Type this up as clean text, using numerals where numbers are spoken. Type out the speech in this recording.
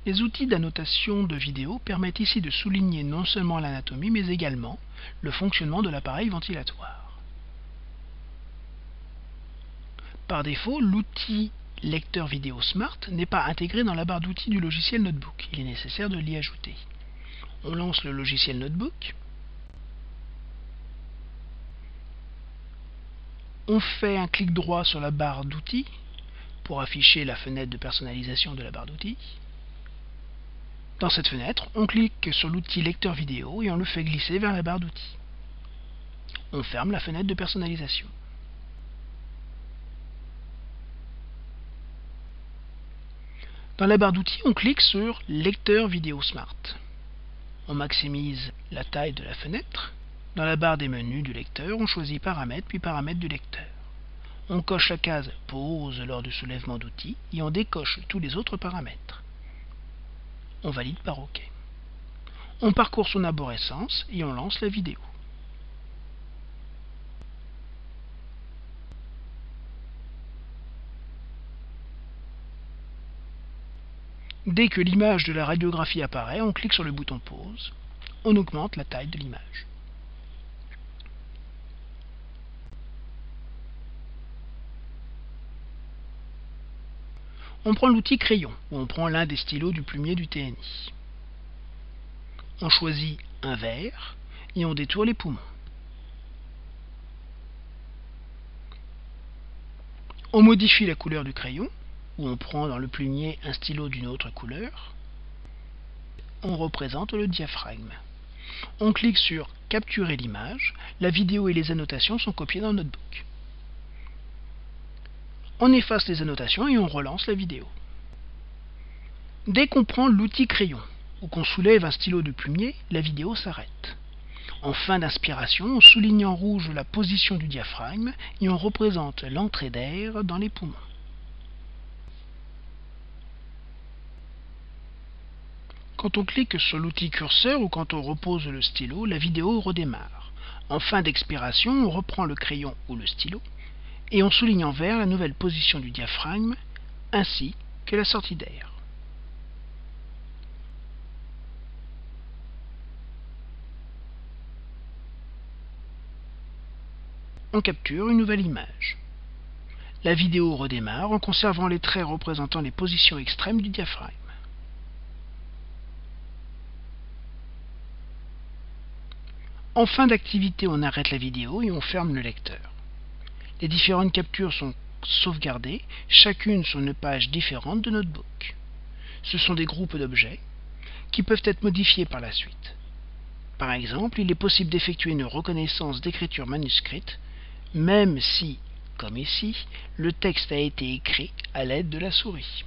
Les outils d'annotation de vidéo permettent ici de souligner non seulement l'anatomie, mais également le fonctionnement de l'appareil ventilatoire. Par défaut, l'outil lecteur vidéo Smart n'est pas intégré dans la barre d'outils du logiciel Notebook. Il est nécessaire de l'y ajouter. On lance le logiciel Notebook. On fait un clic droit sur la barre d'outils pour afficher la fenêtre de personnalisation de la barre d'outils. Dans cette fenêtre, on clique sur l'outil lecteur vidéo et on le fait glisser vers la barre d'outils. On ferme la fenêtre de personnalisation. Dans la barre d'outils, on clique sur Lecteur vidéo Smart. On maximise la taille de la fenêtre. Dans la barre des menus du lecteur, on choisit Paramètres puis Paramètres du lecteur. On coche la case Pause lors du soulèvement d'outils et on décoche tous les autres paramètres. On valide par OK. On parcourt son arborescence et on lance la vidéo. Dès que l'image de la radiographie apparaît, on clique sur le bouton Pause. On augmente la taille de l'image. On prend l'outil crayon, où on prend l'un des stylos du plumier du TNI. On choisit un vert et on détourne les poumons. On modifie la couleur du crayon, où on prend dans le plumier un stylo d'une autre couleur. On représente le diaphragme. On clique sur Capturer l'image. La vidéo et les annotations sont copiées dans Notebook. On efface les annotations et on relance la vidéo. Dès qu'on prend l'outil crayon ou qu'on soulève un stylo de plumier, la vidéo s'arrête. En fin d'inspiration, on souligne en rouge la position du diaphragme et on représente l'entrée d'air dans les poumons. Quand on clique sur l'outil curseur ou quand on repose le stylo, la vidéo redémarre. En fin d'expiration, on reprend le crayon ou le stylo et on souligne en vert la nouvelle position du diaphragme ainsi que la sortie d'air. On capture une nouvelle image. La vidéo redémarre en conservant les traits représentant les positions extrêmes du diaphragme. En fin d'activité, on arrête la vidéo et on ferme le lecteur. Les différentes captures sont sauvegardées, chacune sur une page différente de Notebook. Ce sont des groupes d'objets qui peuvent être modifiés par la suite. Par exemple, il est possible d'effectuer une reconnaissance d'écriture manuscrite, même si, comme ici, le texte a été écrit à l'aide de la souris.